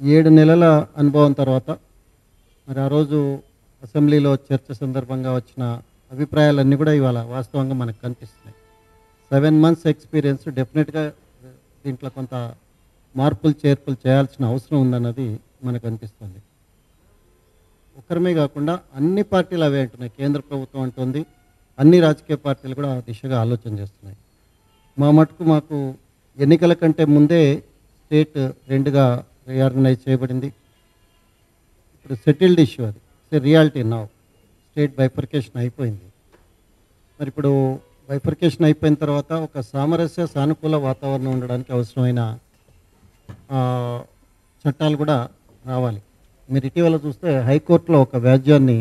7 నెలల అనుభవం తర్వాత మరి ఆ రోజు అసెంబ్లీలో చర్చ సందర్భంగా వచ్చిన అభిప్రాయాలన్నీ కూడా ఇవాళ వాస్తవంగా మనకు కనిపిస్తున్నాయి. 7 మంత్స్ ఎక్స్పీరియన్స్ డెఫినెట్గా దీంట్లో కొంత మార్పులు చేర్పులు చేయాల్సిన అవసరం ఉందన్నది మనకు అనిపిస్తుంది. ఒక్కరమే కాకుండా అన్ని పార్టీలు అవే అంటున్నాయి. కేంద్ర ప్రభుత్వం అంటుంది, అన్ని రాజకీయ పార్టీలు కూడా ఆ దిశగా ఆలోచన చేస్తున్నాయి. మా మటుకు మాకు ఎన్నికల కంటే ముందే స్టేట్ రెండుగా రీఆర్గనైజ్ చేయబడింది. ఇప్పుడు సెటిల్డ్ ఇష్యూ, అది రియాలిటీ నౌ. స్టేట్ బైఫర్కేషన్ అయిపోయింది. మరి ఇప్పుడు బైఫర్కేషన్ అయిపోయిన తర్వాత ఒక సామరస్య సానుకూల వాతావరణం ఉండడానికి అవసరమైన చట్టాలు కూడా రావాలి. మీరు ఇటీవల చూస్తే హైకోర్టులో ఒక వ్యాజ్యాన్ని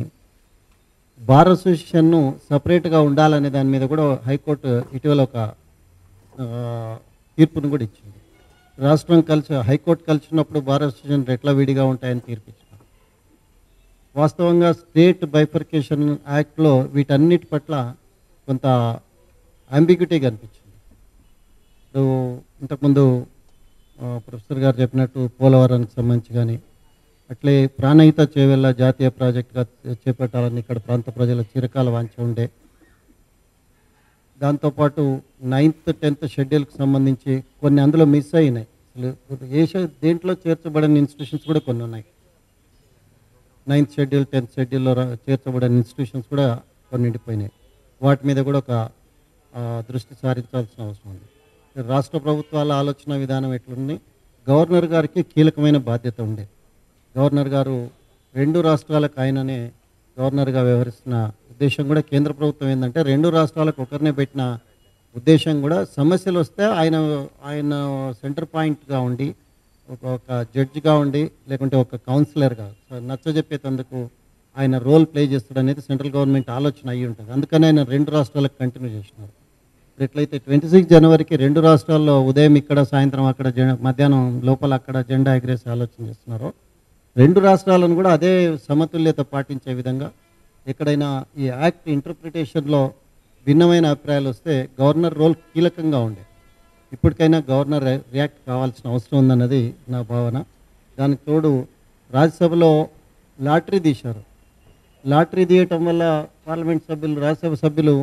బార్ అసోసియేషన్ను సపరేట్గా ఉండాలనే దాని మీద కూడా హైకోర్టు ఇటీవల ఒక తీర్పును కూడా ఇచ్చింది. రాష్ట్రం హైకోర్టు కలిసినప్పుడు బార్ అసోసియేషన్ ఎట్లా విడిగా ఉంటాయని తీర్పు ఇచ్చింది. వాస్తవంగా స్టేట్ బైఫర్కేషన్ యాక్ట్లో వీటన్నిటి పట్ల కొంత అంబిగ్యూటీ కనిపించింది. ఇప్పుడు ఇంతకుముందు ప్రొఫెసర్ గారు చెప్పినట్టు పోలవరానికి సంబంధించి కానీ, అట్లే ప్రాణహిత చేవెళ్ళ జాతీయ ప్రాజెక్టుగా చేపట్టాలని ఇక్కడ ప్రాంత ప్రజల చిరకాల వాంఛ ఉండే. దాంతోపాటు 9th 10th షెడ్యూల్కి సంబంధించి కొన్ని అందులో మిస్ అయినాయి. అసలు దేంట్లో చేర్చబడిన ఇన్స్టిట్యూషన్స్ కూడా కొన్ని ఉన్నాయి. 9th షెడ్యూల్ 10th షెడ్యూల్లో చేర్చబడిన ఇన్స్టిట్యూషన్స్ కూడా కొన్ని నిండిపోయినాయి. వాటి మీద కూడా ఒక దృష్టి సారించాల్సిన అవసరం ఉంది. రాష్ట్ర ప్రభుత్వాల ఆలోచన విధానం ఎట్లుంది? గవర్నర్ గారికి కీలకమైన బాధ్యత ఉండే. గవర్నర్ గారు 2 రాష్ట్రాలకు ఆయననే గవర్నర్గా వ్యవహరిస్తున్న ఉద్దేశం కూడా కేంద్ర ప్రభుత్వం ఏంటంటే 2 రాష్ట్రాలకు ఒకరినే పెట్టిన ఉద్దేశం కూడా సమస్యలు వస్తే ఆయన సెంటర్ పాయింట్గా ఉండి ఒక జడ్జిగా ఉండి లేకుంటే ఒక కౌన్సిలర్గా నచ్చజెప్పేందుకు ఆయన రోల్ ప్లే చేస్తాడు అనేది సెంట్రల్ గవర్నమెంట్ ఆలోచన అయ్యి ఉంటుంది. అందుకని ఆయన 2 రాష్ట్రాలకు కంటిన్యూ చేసినారు. ఎట్లయితే 26 జనవరికి 2 రాష్ట్రాల్లో ఉదయం ఇక్కడ సాయంత్రం అక్కడ మధ్యాహ్నం లోపల అక్కడ జెండా ఎగరేసి ఆలోచన చేస్తున్నారో 2 రాష్ట్రాలను కూడా అదే సమతుల్యత పాటించే విధంగా ఎక్కడైనా ఈ యాక్ట్ ఇంటర్ప్రిటేషన్లో భిన్నమైన అభిప్రాయాలు వస్తే గవర్నర్ రోల్ కీలకంగా ఉండే. ఇప్పటికైనా గవర్నర్ రియాక్ట్ కావాల్సిన అవసరం ఉందన్నది నా భావన. దానికి తోడు రాజ్యసభలో లాటరీ తీశారు. లాటరీ తీయటం వల్ల పార్లమెంట్ సభ్యులు, రాజ్యసభ సభ్యులు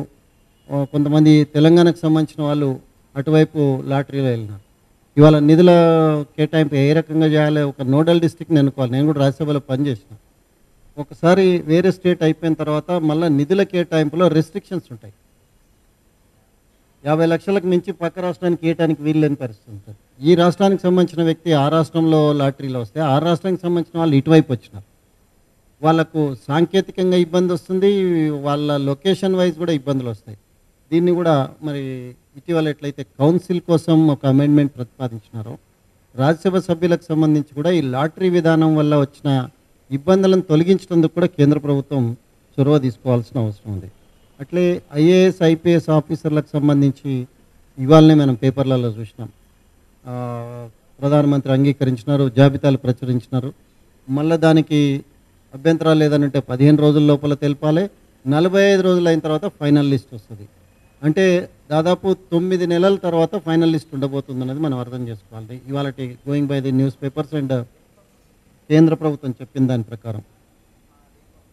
కొంతమంది తెలంగాణకు సంబంధించిన వాళ్ళు అటువైపు లాటరీలో వెళ్ళినారు. ఇవాళ నిధుల కేటాయింపు ఏ రకంగా చేయాలి? ఒక నోడల్ డిస్ట్రిక్ట్ని ఎన్నుకోవాలి. నేను కూడా రాజ్యసభలో పనిచేసిన. ఒకసారి వేరే స్టేట్ అయిపోయిన తర్వాత మళ్ళీ నిధుల కేటాయింపులో రెస్ట్రిక్షన్స్ ఉంటాయి. 50 లక్షలకు మించి పక్క రాష్ట్రానికి ఇవ్వడానికి వీల్లేని పరిస్థితి ఉంటుంది. ఈ రాష్ట్రానికి సంబంధించిన వ్యక్తి ఆ రాష్ట్రంలో లాటరీలో వస్తే ఆ రాష్ట్రానికి సంబంధించిన వాళ్ళు ఇటువైపు వచ్చినారు. వాళ్ళకు సాంకేతికంగా ఇబ్బంది వస్తుంది, వాళ్ళ లొకేషన్ వైజ్ కూడా ఇబ్బందులు వస్తాయి. దీన్ని కూడా మరి ఇటీవల ఎట్లయితే కౌన్సిల్ కోసం ఒక అమెండ్మెంట్ ప్రతిపాదించినారో రాజ్యసభ సభ్యులకు సంబంధించి కూడా ఈ లాటరీ విధానం వల్ల వచ్చిన ఇబ్బందులను తొలగించడానికి కూడా కేంద్ర ప్రభుత్వం చొరవ తీసుకోవాల్సిన అవసరం ఉంది. అట్లే ఐఏఎస్ ఐపీఎస్ ఆఫీసర్లకు సంబంధించి ఇవాళనే మనం పేపర్లలో చూసినాం. ప్రధానమంత్రి అంగీకరించినారు, జాబితాలు ప్రచురించినారు. మళ్ళీ దానికి అభ్యంతరాలు లేదనంటే 15 రోజుల లోపల తెలపాలి. 45 రోజులు అయిన తర్వాత ఫైనల్ లిస్ట్ వస్తుంది. అంటే దాదాపు 9 నెలల తర్వాత ఫైనల్ లిస్ట్ ఉండబోతుంది అన్నది మనం అర్థం చేసుకోవాలి. ఇవాళ going by the news papers and కేంద్ర ప్రభుత్వం చెప్పిన దాని ప్రకారం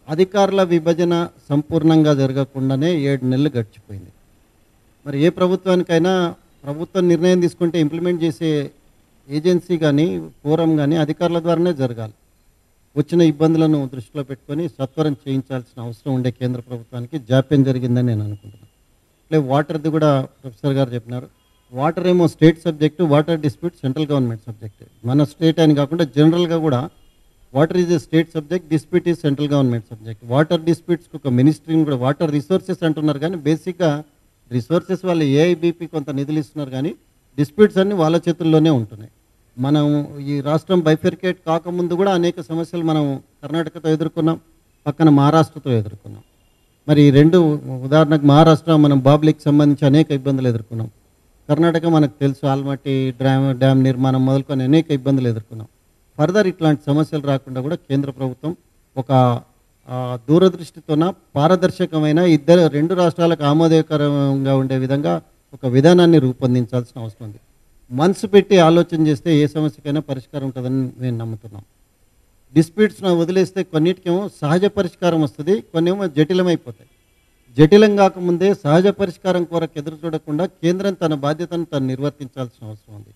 అధికారుల విభజన సంపూర్ణంగా జరగకుండానే 7 నెలలు గడిచిపోయింది. మరి ఏ ప్రభుత్వానికైనా ప్రభుత్వం నిర్ణయం తీసుకుంటే ఇంప్లిమెంట్ చేసే ఏజెన్సీ కానీ ఫోరం కానీ అధికారుల ద్వారానే జరగాలి. వచ్చిన ఇబ్బందులను దృష్టిలో పెట్టుకొని సత్వరం చేయించాల్సిన అవసరం ఉండే కేంద్ర ప్రభుత్వానికి జాప్యం జరిగిందని నేను అనుకుంటున్నాను. అట్లే వాటర్ది కూడా ప్రొఫెసర్ గారు చెప్పినారు. వాటర్ ఏమో state subject, water dispute central government subject. మన స్టేట్ అని కాకుండా జనరల్గా కూడా water is a state subject, dispute is central government subject. Water డిస్ప్యూట్స్కి ఒక మినిస్ట్రీని కూడా వాటర్ రిసోర్సెస్ అంటున్నారు, కానీ బేసిక్గా రిసోర్సెస్ వాళ్ళు ఏఐబీపీ కొంత నిధులు ఇస్తున్నారు, కానీ డిస్ప్యూట్స్ అన్నీ వాళ్ళ చేతుల్లోనే ఉంటున్నాయి. మనం ఈ రాష్ట్రం బైఫర్కేట్ కాకముందు కూడా అనేక సమస్యలు మనం కర్ణాటకతో ఎదుర్కొన్నాం, పక్కన మహారాష్ట్రతో ఎదుర్కొన్నాం. మరి 2 ఉదాహరణకు మహారాష్ట్ర మనం బాబ్లీకి సంబంధించి అనేక ఇబ్బందులు ఎదుర్కొన్నాం. కర్ణాటక మనకు తెలుసు, ఆల్మట్టి డ్యామ్ నిర్మాణం మొదలుకొని అనేక ఇబ్బందులు ఎదుర్కొన్నాం. ఫర్దర్ ఇట్లాంటి సమస్యలు రాకుండా కూడా కేంద్ర ప్రభుత్వం ఒక దూరదృష్టితోన పారదర్శకమైన 2 రాష్ట్రాలకు ఆమోదకరంగా ఉండే విధంగా ఒక విధానాన్ని రూపొందించాల్సిన అవసరం ఉంది. మనసు పెట్టి ఆలోచన చేస్తే ఏ సమస్యకైనా పరిష్కారం ఉంటుందని మేము నమ్ముతున్నాం. డిస్ప్యూట్స్ను వదిలేస్తే కొన్నిటికేమో సహజ పరిష్కారం వస్తుంది, కొన్నేమో జటిలమైపోతాయి. జటిలం కాకముందే సహజ పరిష్కారం కొరకు ఎదురు చూడకుండా కేంద్రం తన బాధ్యతను తను నిర్వర్తించాల్సిన అవసరం ఉంది.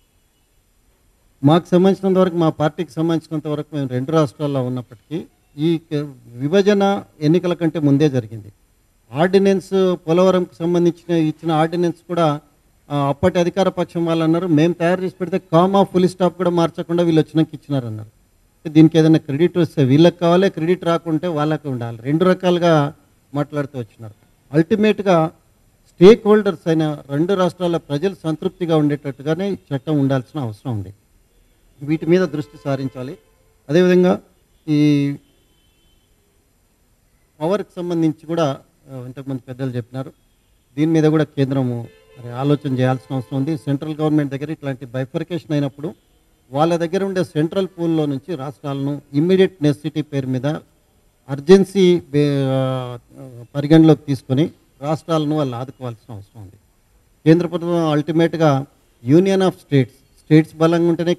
మాకు సంబంధించినంత వరకు, మా పార్టీకి సంబంధించినంత వరకు మేము 2 రాష్ట్రాల్లో ఉన్నప్పటికీ ఈ విభజన ఎన్నికల కంటే ముందే జరిగింది. ఆర్డినెన్స్ పోలవరంకి సంబంధించిన ఇచ్చిన ఆర్డినెన్స్ కూడా అప్పటి అధికార పక్షం వాళ్ళు అన్నారు, మేము తయారు చేసి పెడితే కామా ఫుల్ స్టాప్ కూడా మార్చకుండా వీళ్ళు వచ్చినాక ఇచ్చినారన్నారు. దీనికి ఏదైనా క్రెడిట్ వస్తే వీళ్ళకి కావాలి, క్రెడిట్ రాకుంటే వాళ్ళకి ఉండాలి. 2 రకాలుగా మాట్లాడుతూ వచ్చినారు. అల్టిమేట్గా స్టేక్ హోల్డర్స్ అయిన 2 రాష్ట్రాల ప్రజలు సంతృప్తిగా ఉండేటట్టుగానే చట్టం ఉండాల్సిన అవసరం ఉంది. వీటి మీద దృష్టి సారించాలి. అదేవిధంగా ఈ పవర్కి సంబంధించి కూడా ఇంతకుముందు పెద్దలు చెప్పినారు, దీని మీద కూడా కేంద్రము ఆలోచన చేయాల్సిన అవసరం ఉంది. సెంట్రల్ గవర్నమెంట్ దగ్గర ఇట్లాంటి బైఫర్కేషన్ అయినప్పుడు వాళ్ళ దగ్గర ఉండే సెంట్రల్ పూల్లో నుంచి రాష్ట్రాలను ఇమ్మీడియట్ నెసెసిటీ పేరు మీద అర్జెన్సీ పరిగణలోకి తీసుకొని రాష్ట్రాలను వాళ్ళు ఆదుకోవాల్సిన అవసరం ఉంది. కేంద్ర ప్రభుత్వం అల్టిమేట్గా యూనియన్ ఆఫ్ స్టేట్స్ బలంగా ఉంటేనే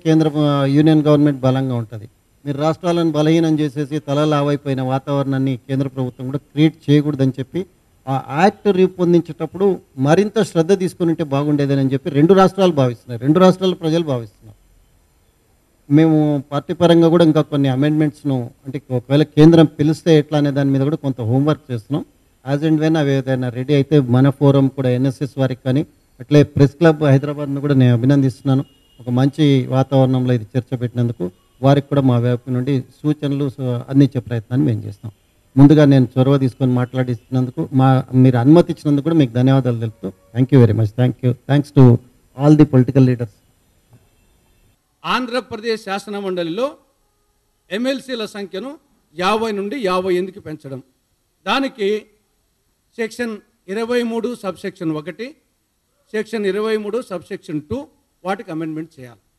యూనియన్ గవర్నమెంట్ బలంగా ఉంటుంది. మీరు రాష్ట్రాలను బలహీనం చేసేసి తలలావైపోయిన వాతావరణాన్ని కేంద్ర ప్రభుత్వం కూడా క్రియేట్ చేయకూడదని చెప్పి ఆ యాక్ట్ రూపొందించేటప్పుడు మరింత శ్రద్ధ తీసుకుని ఉంటే బాగుండేదని చెప్పి 2 రాష్ట్రాలు భావిస్తున్నారు, 2 రాష్ట్రాల ప్రజలు భావిస్తున్నారు. మేము పార్టీ పరంగా కూడా ఇంకా కొన్ని అమెండ్మెంట్స్ను, అంటే ఒకవేళ కేంద్రం పిలిస్తే ఎట్లా అనే దాని మీద కూడా కొంత హోంవర్క్ చేస్తున్నాం. యాజ్ అండ్ వెన్ అవి ఏదైనా రెడీ అయితే మన ఫోరం కూడా ఎన్ఎస్ఎస్ వారికి కానీ అట్లే ప్రెస్ క్లబ్ హైదరాబాద్ను కూడా నేను అభినందిస్తున్నాను. ఒక మంచి వాతావరణంలో ఇది చర్చ పెట్టినందుకు వారికి కూడా మా వైపు నుండి సూచనలు అందించే ప్రయత్నాన్ని మేము చేస్తాం. ముందుగా నేను చొరవ తీసుకొని మాట్లాడిస్తున్నందుకు మీరు అనుమతి ఇచ్చినందుకు కూడా మీకు ధన్యవాదాలు తెలుపుతూ thank you very much. Thanks to all the political leaders. Andhra Pradesh శాసన మండలిలో ఎమ్మెల్సీల సంఖ్యను 50 నుండి 58కి పెంచడం, దానికి సెక్షన్ 23 సబ్సెక్షన్ 1, సెక్షన్ 23 సబ్సెక్షన్ 2 వాటికి అమెండ్మెంట్ చేయాలి.